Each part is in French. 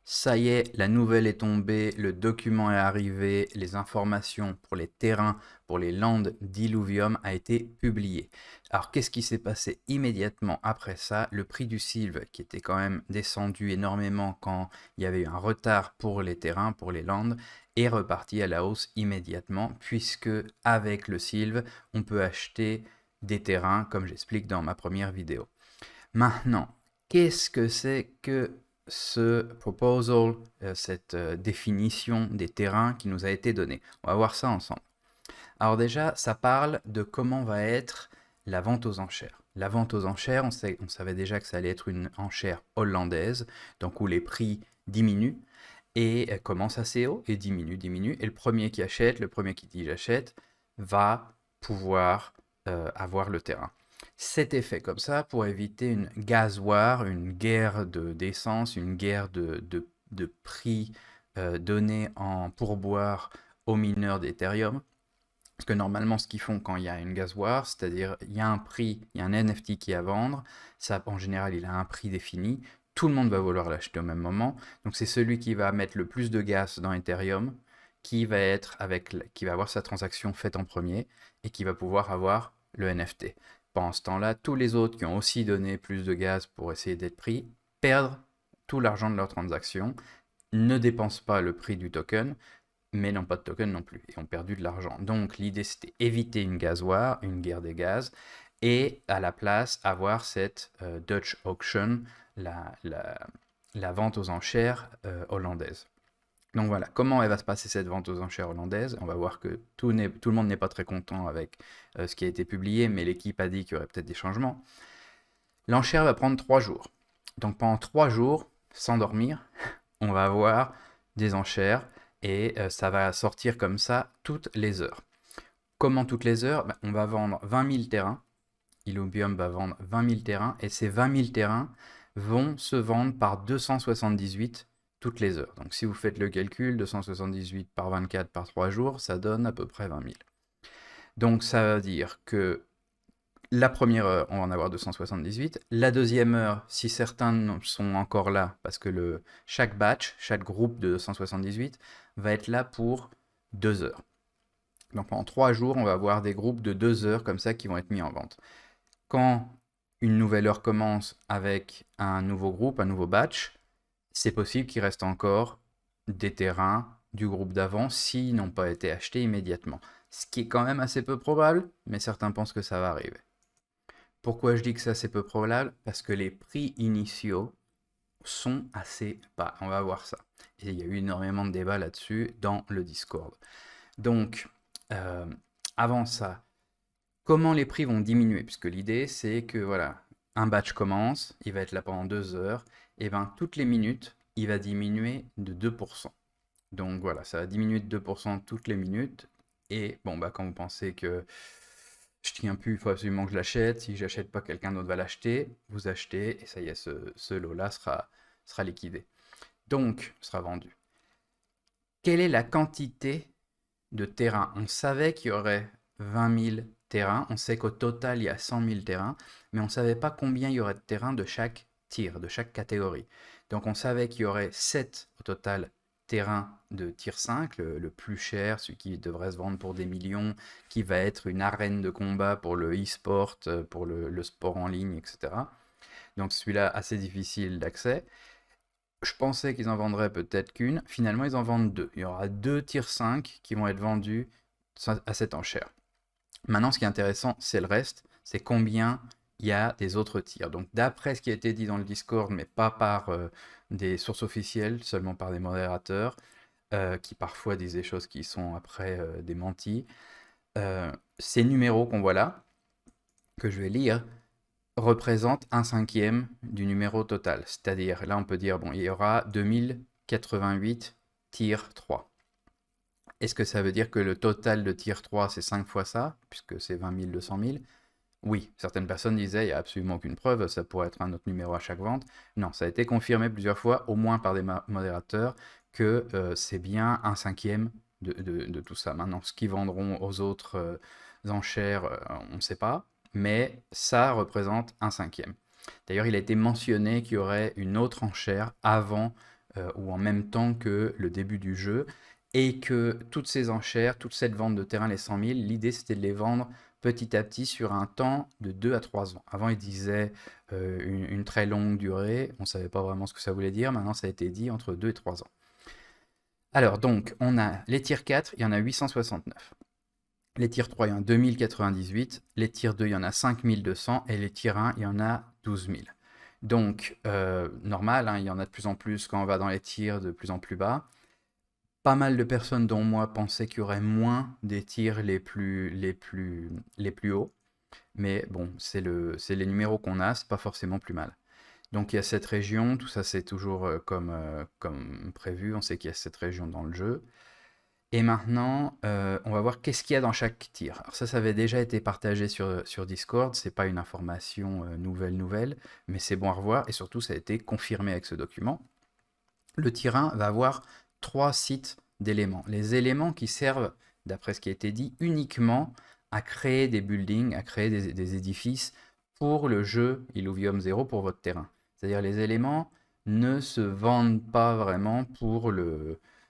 Ça y est, la nouvelle est tombée, le document est arrivé, les informations pour les terrains, pour les landes d'Illuvium a été publié. Alors qu'est-ce qui s'est passé immédiatement après ça? Le prix du Sylve, qui était quand même descendu énormément quand il y avait eu un retard pour les terrains, pour les landes, est reparti à la hausse immédiatement, puisque avec le Sylve, on peut acheter des terrains, comme j'explique dans ma première vidéo. Maintenant, qu'est-ce que c'est que ce proposal, cette définition des terrains qui nous a été donnée? On va voir ça ensemble. Alors déjà, ça parle de comment va être la vente aux enchères. La vente aux enchères, on savait déjà que ça allait être une enchère hollandaise, donc où les prix diminuent et commencent assez haut et diminuent. Et le premier qui achète, le premier qui dit j'achète, va pouvoir avoir le terrain. C'était fait comme ça pour éviter une gazoire, une guerre d'essence, une guerre de prix donnés en pourboire aux mineurs d'Ethereum. Parce que normalement, ce qu'ils font quand il y a une gazoire, c'est-à-dire il y a un prix, il y a un NFT qui est à vendre, ça en général il a un prix défini, tout le monde va vouloir l'acheter au même moment, donc c'est celui qui va mettre le plus de gaz dans Ethereum qui va avoir sa transaction faite en premier et qui va pouvoir avoir le NFT. Pendant ce temps-là, tous les autres qui ont aussi donné plus de gaz pour essayer d'être pris perdent tout l'argent de leur transaction, ne dépensent pas le prix du token, mais n'ont pas de token non plus et ont perdu de l'argent. Donc l'idée c'était éviter une gazoire, une guerre des gaz, et à la place avoir cette Dutch auction, la, la, la vente aux enchères hollandaise. Donc voilà, comment elle va se passer cette vente aux enchères hollandaise? On va voir que tout le monde n'est pas très content avec ce qui a été publié, mais l'équipe a dit qu'il y aurait peut-être des changements. L'enchère va prendre 3 jours. Donc pendant 3 jours, sans dormir, on va avoir des enchères et ça va sortir comme ça toutes les heures. Comment toutes les heures? On va vendre 20 000 terrains. Illuvium va vendre 20 000 terrains et ces 20 000 terrains vont se vendre par 278 toutes les heures. Donc si vous faites le calcul, 278 par 24 par 3 jours, ça donne à peu près 20 000. Donc ça veut dire que la première heure, on va en avoir 278. La deuxième heure, si certains sont encore là, parce que chaque batch, chaque groupe de 278 va être là pour 2 heures. Donc pendant 3 jours, on va avoir des groupes de 2 heures comme ça qui vont être mis en vente. Quand une nouvelle heure commence avec un nouveau groupe, un nouveau batch, c'est possible qu'il reste encore des terrains du groupe d'avant s'ils n'ont pas été achetés immédiatement. Ce qui est quand même assez peu probable, mais certains pensent que ça va arriver. Pourquoi je dis que ça c'est peu probable? Parce que les prix initiaux sont assez bas. On va voir ça. Et il y a eu énormément de débats là-dessus dans le Discord. Donc, euh, avant ça, comment les prix vont diminuer? Puisque l'idée c'est que voilà, un batch commence, il va être là pendant 2 heures, et bien toutes les minutes, il va diminuer de 2%. Donc voilà, ça va diminuer de 2% toutes les minutes. Et bon, bah, quand vous pensez que je tiens plus, il faut absolument que je l'achète. Si j'achète pas, quelqu'un d'autre va l'acheter. Vous achetez, et ça y est, ce lot-là sera liquidé. Donc, sera vendu. Quelle est la quantité de terrain? On savait qu'il y aurait 20 000 terrains. On sait qu'au total, il y a 100 000 terrains. Mais on ne savait pas combien il y aurait de terrains de chaque tier, de chaque catégorie. Donc, on savait qu'il y aurait 7 au total terrains de tier 5, le plus cher, celui qui devrait se vendre pour des millions, qui va être une arène de combat pour le e-sport, pour le sport en ligne, etc. Donc celui-là, assez difficile d'accès. Je pensais qu'ils en vendraient peut-être qu'une. Finalement, ils en vendent deux. Il y aura deux tier 5 qui vont être vendus à cette enchère. Maintenant, ce qui est intéressant, c'est le reste. C'est combien il y a des autres tirs. Donc, d'après ce qui a été dit dans le Discord, mais pas par des sources officielles, seulement par des modérateurs, qui parfois disent des choses qui sont après démenties, ces numéros qu'on voit là, que je vais lire, représentent un cinquième du numéro total. C'est-à-dire, là, on peut dire, bon, il y aura 2088 tiers 3. Est-ce que ça veut dire que le total de tier 3, c'est 5 fois ça, puisque c'est 20 000, 200 000? Oui, certaines personnes disaient, il n'y a absolument aucune preuve, ça pourrait être un autre numéro à chaque vente. Non, ça a été confirmé plusieurs fois, au moins par des modérateurs, que c'est bien un cinquième de tout ça. Maintenant, ce qu'ils vendront aux autres enchères, on ne sait pas, mais ça représente un cinquième. D'ailleurs, il a été mentionné qu'il y aurait une autre enchère avant ou en même temps que le début du jeu, et que toutes ces enchères, toute cette vente de terrain, les 100 000, l'idée c'était de les vendre petit à petit sur un temps de 2 à 3 ans. Avant, ils disaient une très longue durée, on ne savait pas vraiment ce que ça voulait dire, maintenant ça a été dit entre 2 et 3 ans. Alors donc, on a les tiers 4, il y en a 869. Les tiers 3, il y en a 2098. Les tiers 2, il y en a 5200. Et les tiers 1, il y en a 12 000. Donc, normal, hein, il y en a de plus en plus quand on va dans les tiers de plus en plus bas. Pas mal de personnes, dont moi, pensaient qu'il y aurait moins des tiers les plus hauts. Mais bon, c'est les numéros qu'on a, c'est pas forcément plus mal. Donc il y a cette région, tout ça c'est toujours comme prévu, on sait qu'il y a cette région dans le jeu. Et maintenant, on va voir qu'est-ce qu'il y a dans chaque tir. Alors ça avait déjà été partagé sur Discord, c'est pas une information nouvelle, mais c'est bon à revoir, et surtout ça a été confirmé avec ce document. Le tir 1 va avoir 3 sites d'éléments. Les éléments qui servent, d'après ce qui a été dit, uniquement à créer des buildings, à créer des édifices pour le jeu Illuvium 0, pour votre terrain. C'est-à-dire les éléments ne se vendent pas vraiment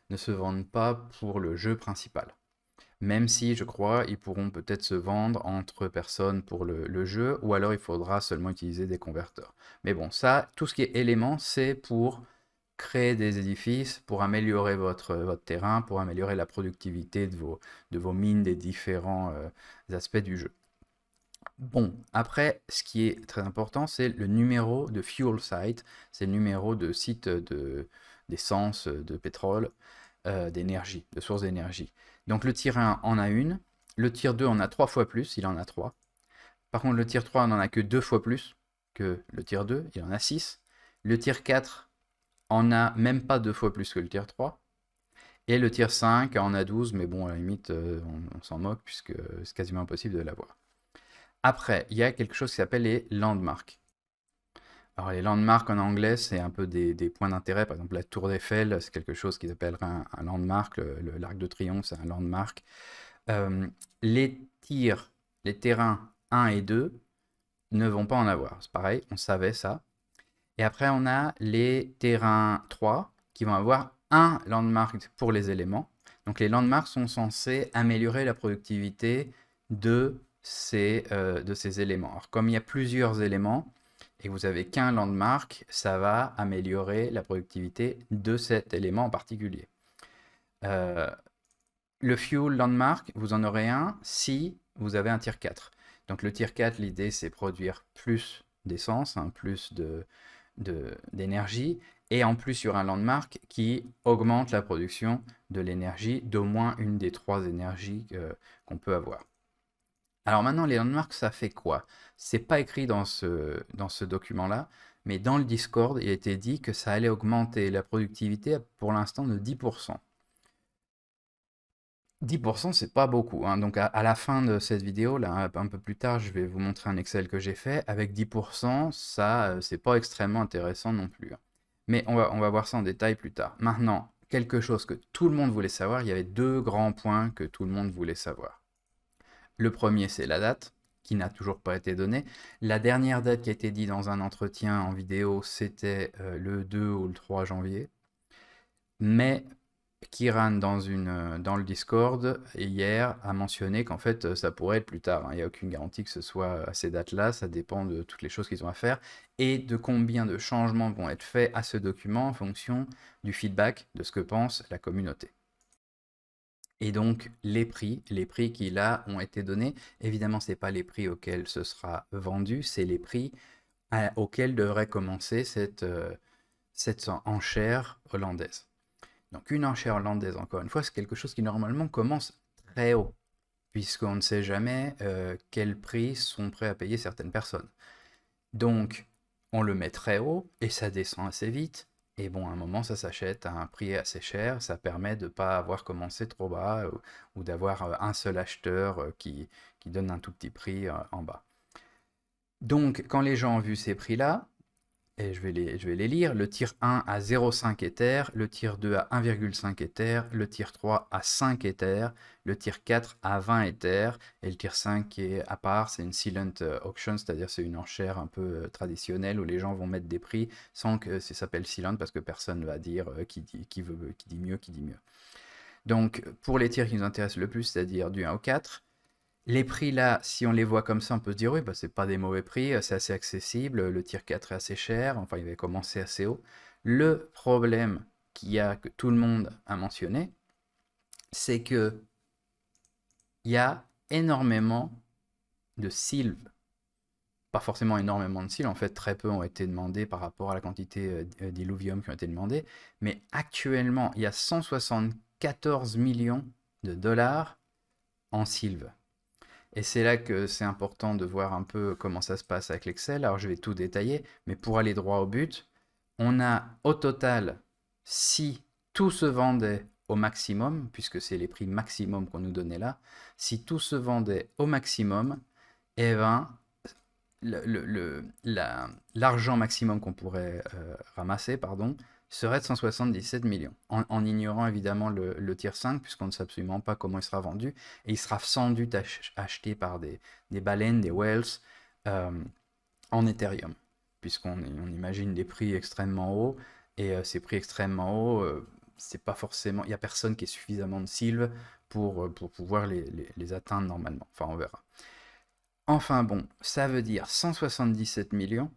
ne se vendent pas pour le jeu principal. Même si, je crois, ils pourront peut-être se vendre entre personnes pour le jeu, ou alors il faudra seulement utiliser des converteurs. Mais bon, ça, tout ce qui est éléments, c'est pour créer des édifices, pour améliorer votre terrain, pour améliorer la productivité de vos mines, des différents aspects du jeu. Bon, après, ce qui est très important, c'est le numéro de fuel site, c'est le numéro de site d'essence, de pétrole, d'énergie, de source d'énergie. Donc le tier 1 en a une, le tier 2 en a 3 fois plus, il en a 3. Par contre, le tier 3 n'en a que 2 fois plus que le tier 2, il en a 6. Le tier 4 en a même pas 2 fois plus que le tier 3. Et le tier 5 en a 12, mais bon, à la limite, on s'en moque puisque c'est quasiment impossible de l'avoir. Après, il y a quelque chose qui s'appelle les landmarks. Alors les landmarks en anglais, c'est un peu des points d'intérêt. Par exemple, la tour d'Eiffel, c'est quelque chose qu'ils appelleraient un landmark. L'Arc de Triomphe, c'est un landmark. Les tirs, les terrains 1 et 2 ne vont pas en avoir. C'est pareil, on savait ça. Et après, on a les terrains 3 qui vont avoir un landmark pour les éléments. Donc les landmarks sont censés améliorer la productivité de ces éléments. Alors comme il y a plusieurs éléments et que vous n'avez qu'un landmark, ça va améliorer la productivité de cet élément en particulier. Le fuel landmark, vous en aurez un si vous avez un tier 4. Donc le tier 4, l'idée c'est produire plus d'essence, hein, plus d'énergie, et en plus sur un landmark qui augmente la production de l'énergie d'au moins une des 3 énergies qu'on peut avoir. Alors maintenant, les landmarks, ça fait quoi? C'est pas écrit dans ce document-là, mais dans le Discord, il a été dit que ça allait augmenter la productivité pour l'instant de 10%. 10%, c'est pas beaucoup, hein. Donc à la fin de cette vidéo, là, un peu plus tard, je vais vous montrer un Excel que j'ai fait. Avec 10%, ça, c'est pas extrêmement intéressant non plus, hein. Mais on va voir ça en détail plus tard. Maintenant, quelque chose que tout le monde voulait savoir, il y avait 2 grands points que tout le monde voulait savoir. Le premier, c'est la date, qui n'a toujours pas été donnée. La dernière date qui a été dite dans un entretien en vidéo, c'était le 2 ou le 3 janvier. Mais Kiran, dans le Discord, hier, a mentionné qu'en fait, ça pourrait être plus tard, hein. Il n'y a aucune garantie que ce soit à ces dates-là, ça dépend de toutes les choses qu'ils ont à faire, et de combien de changements vont être faits à ce document en fonction du feedback de ce que pense la communauté. Et donc, les prix qui là ont été donnés, évidemment, ce n'est pas les prix auxquels ce sera vendu, c'est les prix auxquels devrait commencer cette enchère hollandaise. Donc une enchère hollandaise, encore une fois, c'est quelque chose qui normalement commence très haut, puisqu'on ne sait jamais quel prix sont prêts à payer certaines personnes. Donc on le met très haut et ça descend assez vite. Et bon, à un moment, ça s'achète à un prix assez cher. Ça permet de ne pas avoir commencé trop bas ou d'avoir un seul acheteur qui donne un tout petit prix en bas. Donc, quand les gens ont vu ces prix-là, Et je vais les lire. Le tier 1 à 0,5 Ether, le tier 2 à 1,5 Ether, le tier 3 à 5 Ether, le tier 4 à 20 Ether, et le tier 5 qui est à part, c'est une silent auction, c'est-à-dire c'est une enchère un peu traditionnelle où les gens vont mettre des prix sans que ça s'appelle silent parce que personne ne va dire qui dit mieux, qui dit mieux. Donc pour les tiers qui nous intéressent le plus, c'est-à-dire du 1 au 4, les prix là, si on les voit comme ça, on peut se dire oui, bah, c'est pas des mauvais prix, c'est assez accessible, le tier 4 est assez cher, enfin il va commencer assez haut. Le problème qu'il y a, que tout le monde a mentionné, c'est que il y a énormément de sylves. Pas forcément énormément de sylves, en fait très peu ont été demandés par rapport à la quantité d'illuvium qui ont été demandés, mais actuellement il y a 174 millions de dollars en sylves. Et c'est là que c'est important de voir un peu comment ça se passe avec l'Excel. Alors je vais tout détailler, mais pour aller droit au but, on a au total, si tout se vendait au maximum, puisque c'est les prix maximum qu'on nous donnait là, si tout se vendait au maximum, eh ben, l'argent maximum qu'on pourrait ramasser, pardon, serait de 177 millions, en ignorant évidemment le tier 5, puisqu'on ne sait absolument pas comment il sera vendu, et il sera sans doute acheté par des baleines, des whales, euh, en Ethereum, puisqu'on imagine des prix extrêmement hauts, et ces prix extrêmement hauts, c'est pas forcément, il n'y a personne qui ait suffisamment de sylves pour pouvoir les atteindre normalement, enfin on verra. Enfin bon, ça veut dire 177 millions,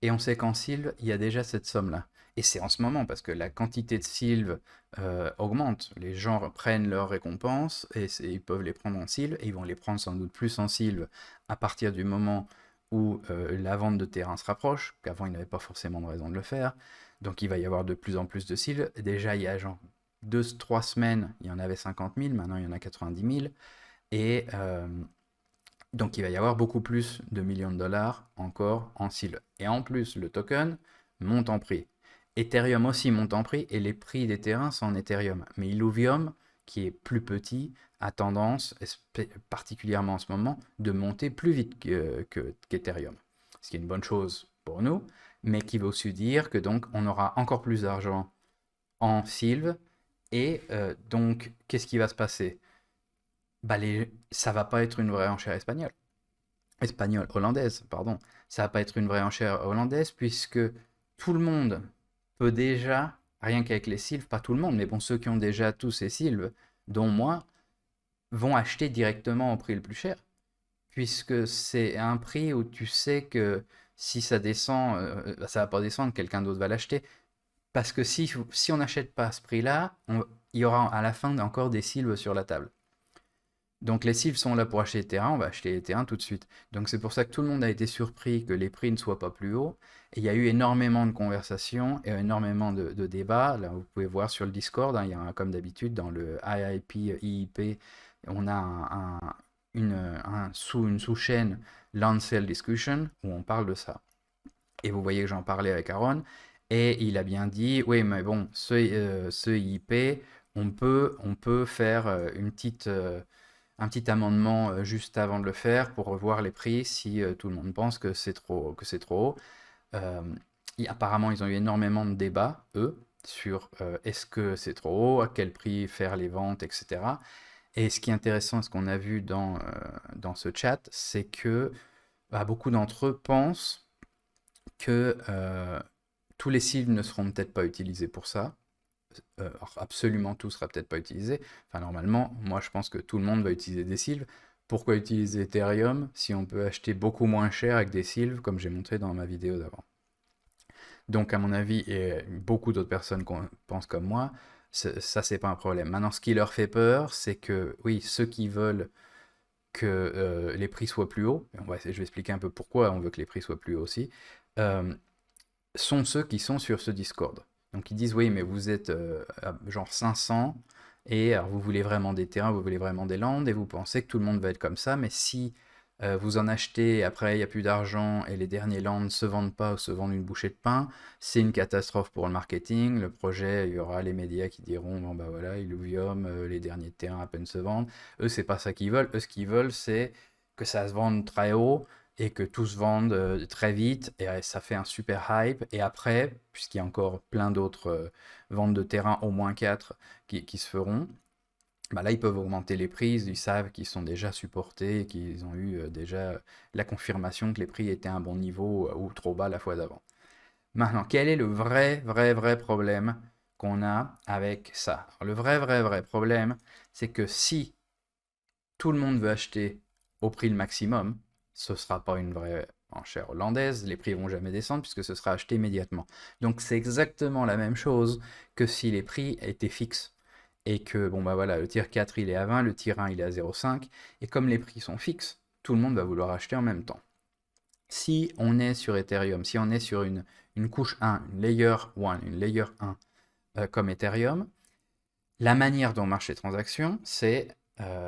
et on sait qu'en Sylve, il y a déjà cette somme-là. Et c'est en ce moment, parce que la quantité de Sylve augmente. Les gens prennent leurs récompenses, et ils peuvent les prendre en Sylve, et ils vont les prendre sans doute plus en Sylve à partir du moment où la vente de terrain se rapproche, qu'avant ils n'avaient pas forcément de raison de le faire. Donc il va y avoir de plus en plus de Sylve. Déjà, il y a genre 2-3 semaines, il y en avait 50 000, maintenant il y en a 90 000. Et donc il va y avoir beaucoup plus de millions de dollars encore en SIL. Et en plus, le token monte en prix. Ethereum aussi monte en prix et les prix des terrains sont en Ethereum. Mais Illuvium, qui est plus petit, a tendance, particulièrement en ce moment, de monter plus vite qu'Ethereum. Ce qui est une bonne chose pour nous, mais qui veut aussi dire que donc on aura encore plus d'argent en Sylve. Et donc, qu'est-ce qui va se passer? Bah ça va pas être une vraie enchère hollandaise, pardon. Ça va pas être une vraie enchère hollandaise puisque tout le monde peut déjà, rien qu'avec les sylves, pas tout le monde, mais bon, ceux qui ont déjà tous ces sylves, dont moi, vont acheter directement au prix le plus cher. Puisque c'est un prix où tu sais que si ça descend, ça va pas descendre, quelqu'un d'autre va l'acheter. Parce que si on n'achète pas à ce prix-là, il y aura à la fin encore des sylves sur la table. Donc les cibles sont là pour acheter les terrains, on va acheter les terrains tout de suite. Donc c'est pour ça que tout le monde a été surpris que les prix ne soient pas plus hauts. Et il y a eu énormément de conversations et énormément de débats. Là, vous pouvez voir sur le Discord, hein, il y a comme d'habitude dans le IIP, on a une sous-chaîne Land Sale Discussion où on parle de ça. Et vous voyez que j'en parlais avec Aaron. Et il a bien dit, oui, mais bon, ce IIP, on peut faire un petit amendement juste avant de le faire pour revoir les prix si tout le monde pense que c'est trop haut. Euh, Apparemment, ils ont eu énormément de débats, eux, sur est-ce que c'est trop haut, à quel prix faire les ventes, etc. Et ce qui est intéressant, ce qu'on a vu dans ce chat, c'est que bah, beaucoup d'entre eux pensent que tous les cibles ne seront peut-être pas utilisés pour ça. Absolument tout sera peut-être pas utilisé. Enfin, normalement, moi je pense que tout le monde va utiliser des sylves. Pourquoi utiliser Ethereum si on peut acheter beaucoup moins cher avec des sylves, comme j'ai montré dans ma vidéo d'avant? Donc, à mon avis, et beaucoup d'autres personnes pensent comme moi, ça c'est pas un problème. Maintenant, ce qui leur fait peur, c'est que, oui, ceux qui veulent que les prix soient plus hauts, je vais expliquer un peu pourquoi on veut que les prix soient plus hauts aussi, euh, sont ceux qui sont sur ce Discord. Donc ils disent oui, mais vous êtes genre 500 et alors, vous voulez vraiment des terrains, vous voulez vraiment des landes et vous pensez que tout le monde va être comme ça, mais si vous en achetez et après il n'y a plus d'argent et les derniers lands ne se vendent pas ou se vendent une bouchée de pain, c'est une catastrophe pour le marketing. Le projet, il y aura les médias qui diront bon bah voilà, Illuvium, les derniers terrains à peine se vendent. Eux, c'est pas ça qu'ils veulent. Eux, ce qu'ils veulent, c'est que ça se vende très haut et que tout se vende très vite, et ça fait un super hype. Et après, puisqu'il y a encore plein d'autres ventes de terrain, au moins 4, qui se feront, bah là, ils peuvent augmenter les prix, ils savent qu'ils sont déjà supportés, qu'ils ont eu déjà la confirmation que les prix étaient à un bon niveau ou trop bas la fois d'avant. Maintenant, quel est le vrai problème qu'on a avec ça? Alors, le vrai problème, c'est que si tout le monde veut acheter au prix le maximum, ce ne sera pas une vraie enchère hollandaise, les prix vont jamais descendre puisque ce sera acheté immédiatement. Donc c'est exactement la même chose que si les prix étaient fixes et que bon bah voilà, le tier 4 il est à 20, le tier 1 il est à 0,5 et comme les prix sont fixes, tout le monde va vouloir acheter en même temps. Si on est sur Ethereum, si on est sur une couche 1, une layer 1, une layer 1 comme Ethereum, la manière dont marchent les transactions, c'est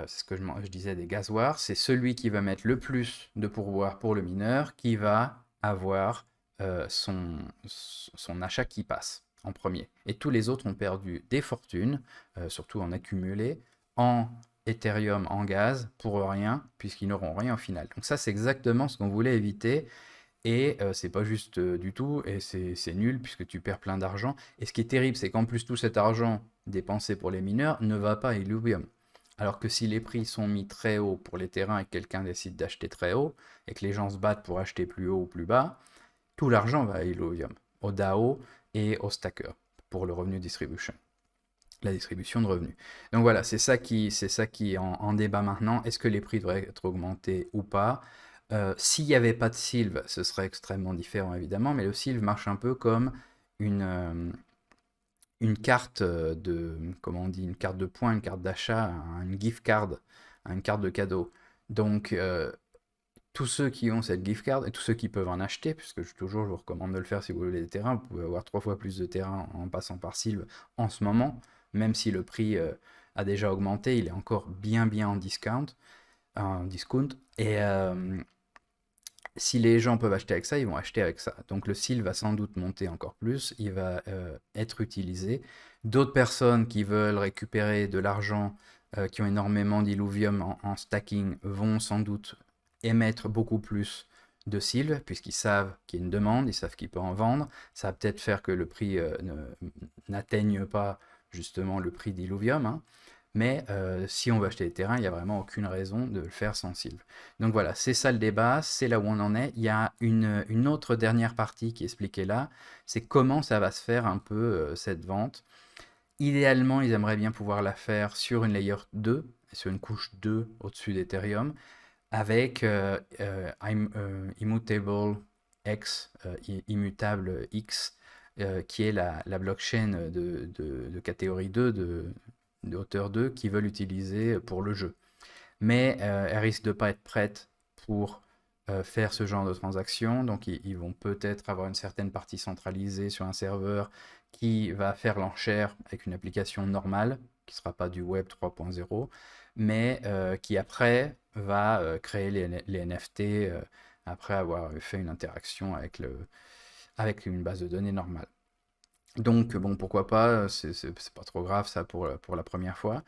ce que je disais des gasoirs, c'est celui qui va mettre le plus de pourboire pour le mineur qui va avoir son achat qui passe en premier. Et tous les autres ont perdu des fortunes, surtout en accumulé, en Ethereum, en gaz, pour rien, puisqu'ils n'auront rien au final. Donc ça, c'est exactement ce qu'on voulait éviter. Et c'est pas juste du tout, et c'est nul puisque tu perds plein d'argent. Et ce qui est terrible, c'est qu'en plus tout cet argent dépensé pour les mineurs ne va pas à Illuvium. Alors que si les prix sont mis très haut pour les terrains et que quelqu'un décide d'acheter très haut, et que les gens se battent pour acheter plus haut ou plus bas, tout l'argent va à Illuvium, au DAO et au stacker, pour le revenu distribution, la distribution de revenus. Donc voilà, c'est ça qui est en débat maintenant. Est-ce que les prix devraient être augmentés ou pas? S'il n'y avait pas de Sylve, ce serait extrêmement différent évidemment, mais le Sylve marche un peu comme une carte comment on dit, une carte de points, une carte d'achat, une gift card, une carte de cadeau. Donc tous ceux qui ont cette gift card et tous ceux qui peuvent en acheter, puisque je vous recommande de le faire si vous voulez des terrains, vous pouvez avoir 3 fois plus de terrains en passant par Sylve en ce moment, même si le prix a déjà augmenté, il est encore bien en discount, et si les gens peuvent acheter avec ça, ils vont acheter avec ça. Donc le SIL va sans doute monter encore plus, il va être utilisé. D'autres personnes qui veulent récupérer de l'argent, qui ont énormément d'illuvium en stacking, vont sans doute émettre beaucoup plus de SIL, puisqu'ils savent qu'il y a une demande, ils savent qu'ils peuvent en vendre. Ça va peut-être faire que le prix n'atteigne pas justement le prix d'illuvium, hein. Mais si on veut acheter des terrains, il n'y a vraiment aucune raison de le faire sans Sylve. Donc voilà, c'est ça le débat, c'est là où on en est. Il y a une autre dernière partie qui est expliquée là, c'est comment ça va se faire un peu cette vente. Idéalement, ils aimeraient bien pouvoir la faire sur une layer 2, sur une couche 2 au-dessus d'Ethereum, avec Immutable X, Immutable X, qui est la blockchain de catégorie 2, de hauteur 2, qui veulent utiliser pour le jeu. Mais elles risquent de ne pas être prêtes pour faire ce genre de transaction. Donc ils vont peut-être avoir une certaine partie centralisée sur un serveur qui va faire l'enchère avec une application normale, qui ne sera pas du web 3.0, mais qui après va créer les NFT après avoir fait une interaction avec une base de données normale. Donc bon, pourquoi pas, c'est pas trop grave ça pour la première fois.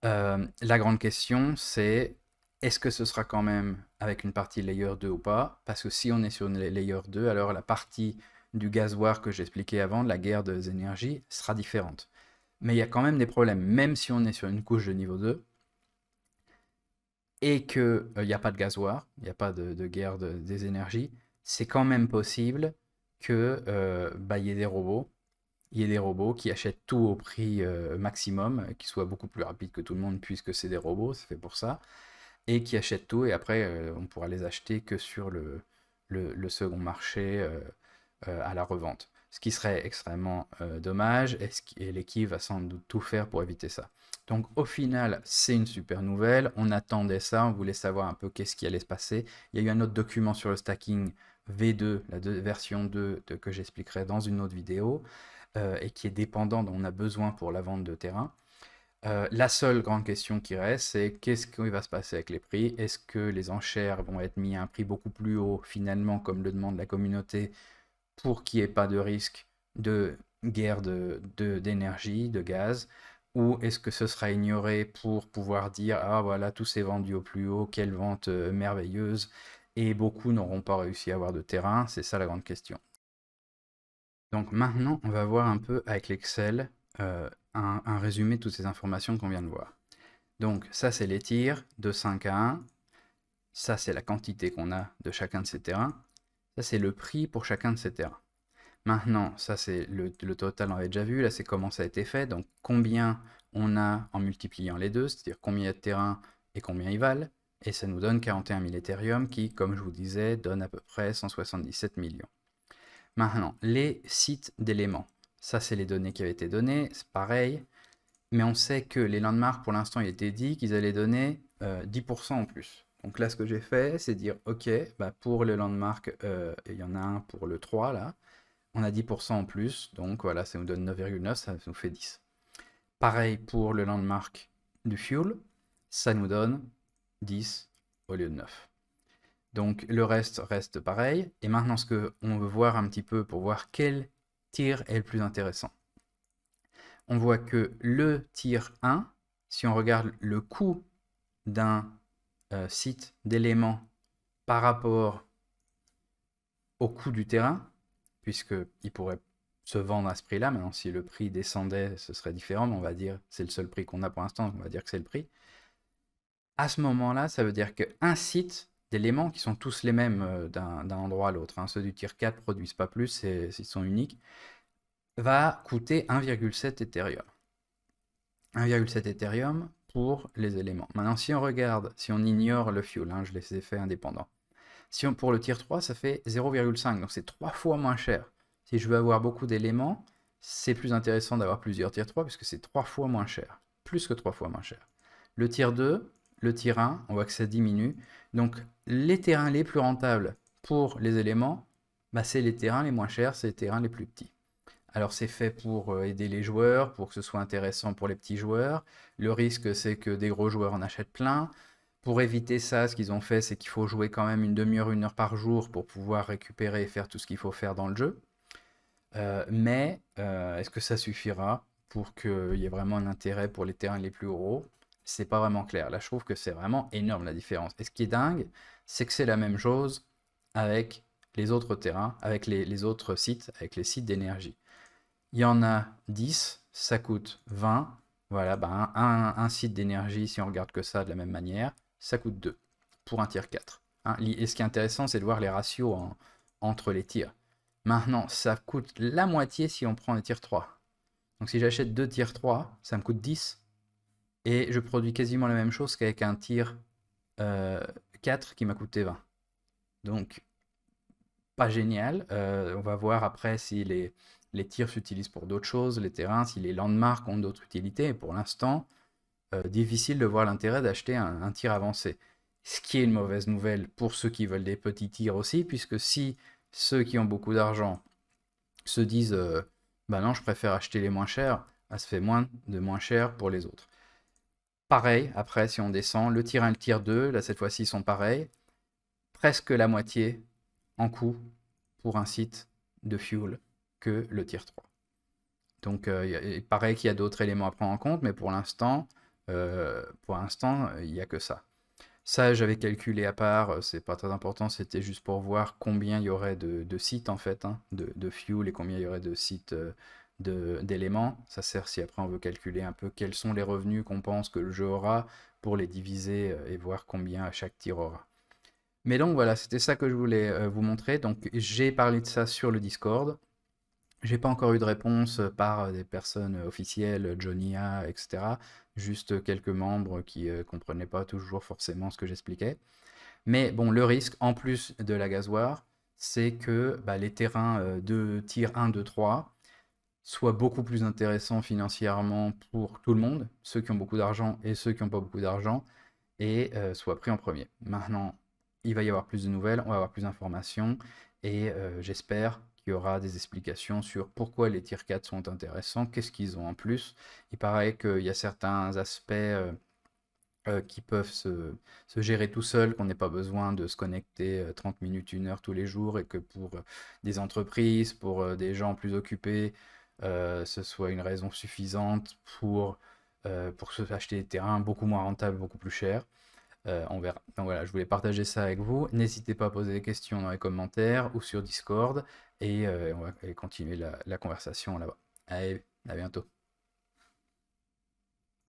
La grande question, c'est est-ce que ce sera quand même avec une partie layer 2 ou pas? Parce que si on est sur une layer 2, alors la partie du gasoir que j'expliquais avant, de la guerre des énergies, sera différente. Mais il y a quand même des problèmes, même si on est sur une couche de niveau 2 et qu'il n'y a pas de gasoir, il n'y a pas de guerre des énergies, c'est quand même possible que bah, y ait des robots. Il y ait des robots qui achètent tout au prix maximum, qui soient beaucoup plus rapides que tout le monde puisque c'est des robots, c'est fait pour ça, et qui achètent tout et après on pourra les acheter que sur le second marché à la revente. Ce qui serait extrêmement dommage et l'équipe va sans doute tout faire pour éviter ça. Donc au final, c'est une super nouvelle. On attendait ça, on voulait savoir un peu qu'est-ce qui allait se passer. Il y a eu un autre document sur le stacking V2, la version 2 que j'expliquerai dans une autre vidéo, et qui est dépendant dont on a besoin pour la vente de terrain. La seule grande question qui reste, c'est qu'est-ce qui va se passer avec les prix? Est-ce que les enchères vont être mis à un prix beaucoup plus haut, finalement, comme le demande la communauté, pour qu'il n'y ait pas de risque de guerre d'énergie, de gaz? Ou est-ce que ce sera ignoré pour pouvoir dire, ah voilà, tout s'est vendu au plus haut, quelle vente merveilleuse, et beaucoup n'auront pas réussi à avoir de terrain, c'est ça la grande question. Donc maintenant, on va voir un peu avec l'Excel un résumé de toutes ces informations qu'on vient de voir. Donc ça, c'est les tirs de 5 à 1. Ça, c'est la quantité qu'on a de chacun de ces terrains. Ça, c'est le prix pour chacun de ces terrains. Maintenant, ça, c'est le total, on avait déjà vu. Là, c'est comment ça a été fait. Donc, combien on a en multipliant les deux, c'est-à-dire combien il y a de terrains et combien ils valent. Et ça nous donne 41 000 Ethereum qui, comme je vous disais, donne à peu près 177 millions. Maintenant, les sites d'éléments. Ça, c'est les données qui avaient été données. C'est pareil. Mais on sait que les landmarks, pour l'instant, il était dit qu'ils allaient donner 10% en plus. Donc là, ce que j'ai fait, c'est dire, OK, bah pour le landmark, il y en a un pour le 3, là. On a 10% en plus. Donc voilà, ça nous donne 9,9, ça nous fait 10. Pareil pour le landmark du fuel, ça nous donne 10 au lieu de 9. Donc le reste reste pareil. Et maintenant, ce qu'on veut voir un petit peu pour voir quel tir est le plus intéressant. On voit que le tir 1, si on regarde le coût d'un site d'éléments par rapport au coût du terrain, puisqu'il pourrait se vendre à ce prix-là. Maintenant, si le prix descendait, ce serait différent, mais on va dire c'est le seul prix qu'on a pour l'instant, donc on va dire que c'est le prix. À ce moment-là, ça veut dire qu'un site d'éléments qui sont tous les mêmes d'un endroit à l'autre, hein, ceux du tier 4 ne produisent pas plus, ils sont uniques, va coûter 1,7 Ethereum. 1,7 Ethereum pour les éléments. Maintenant, si on regarde, si on ignore le fuel, hein, je les ai fait indépendants. Si on, pour le tier 3, ça fait 0,5, donc c'est 3 fois moins cher. Si je veux avoir beaucoup d'éléments, c'est plus intéressant d'avoir plusieurs tier 3 puisque c'est 3 fois moins cher. Plus que 3 fois moins cher. Le tier 2, le tier 1, on voit que ça diminue. Donc les terrains les plus rentables pour les éléments, bah, c'est les terrains les moins chers, c'est les terrains les plus petits. Alors c'est fait pour aider les joueurs, pour que ce soit intéressant pour les petits joueurs. Le risque, c'est que des gros joueurs en achètent plein. Pour éviter ça, ce qu'ils ont fait, c'est qu'il faut jouer quand même une demi-heure, 1 heure par jour pour pouvoir récupérer et faire tout ce qu'il faut faire dans le jeu. Mais est-ce que ça suffira pour qu'il y ait vraiment un intérêt pour les terrains les plus gros? C'est pas vraiment clair. Là, je trouve que c'est vraiment énorme la différence. Et ce qui est dingue, c'est que c'est la même chose avec les autres terrains, avec les autres sites, avec les sites d'énergie. Il y en a 10, ça coûte 20. Voilà, ben un site d'énergie, si on regarde que ça de la même manière, ça coûte 2 pour un tier 4. Hein. Et ce qui est intéressant, c'est de voir les ratios entre les tiers. Maintenant, ça coûte la moitié si on prend les tier 3. Donc si j'achète 2 tier 3, ça me coûte 10. Et je produis quasiment la même chose qu'avec un tier 4 qui m'a coûté 20. Donc, pas génial. On va voir après si les tirs s'utilisent pour d'autres choses, les terrains, si les landmarks ont d'autres utilités. Et pour l'instant, difficile de voir l'intérêt d'acheter un tir avancé. Ce qui est une mauvaise nouvelle pour ceux qui veulent des petits tirs aussi, puisque si ceux qui ont beaucoup d'argent se disent bah non, je préfère acheter les moins chers, ça se fait moins cher pour les autres. Pareil, après, si on descend, le tir 1 et le tir 2, là cette fois-ci, sont pareils. Presque la moitié en coût pour un site de fuel que le tier 3. Donc il paraît qu'il y a d'autres éléments à prendre en compte, mais pour l'instant, il n'y a que ça. Ça, j'avais calculé à part, c'est pas très important, c'était juste pour voir combien il y aurait de sites en fait, hein, de fuel et combien il y aurait de sites d'éléments. Ça sert si après on veut calculer un peu quels sont les revenus qu'on pense que le jeu aura pour les diviser et voir combien chaque tir aura. Mais donc voilà, c'était ça que je voulais vous montrer. Donc j'ai parlé de ça sur le Discord. J'ai pas encore eu de réponse par des personnes officielles, Johnny A, etc. Juste quelques membres qui comprenaient pas toujours forcément ce que j'expliquais. Mais bon, le risque, en plus de la gasoire, c'est que bah, les terrains de tir 1, 2, 3 soient beaucoup plus intéressants financièrement pour tout le monde, ceux qui ont beaucoup d'argent et ceux qui n'ont pas beaucoup d'argent, et soient pris en premier. Maintenant, il va y avoir plus de nouvelles, on va avoir plus d'informations, et j'espère qu'il y aura des explications sur pourquoi les tier 4 sont intéressants, qu'est-ce qu'ils ont en plus. Il paraît qu'il y a certains aspects qui peuvent se gérer tout seul, qu'on n'ait pas besoin de se connecter 30 minutes, 1 heure tous les jours, et que pour des entreprises, pour des gens plus occupés, ce soit une raison suffisante pour se acheter des terrains beaucoup moins rentables, beaucoup plus chers. On verra. Donc voilà, je voulais partager ça avec vous. N'hésitez pas à poser des questions dans les commentaires ou sur Discord et on va continuer la conversation là-bas. Allez, à bientôt.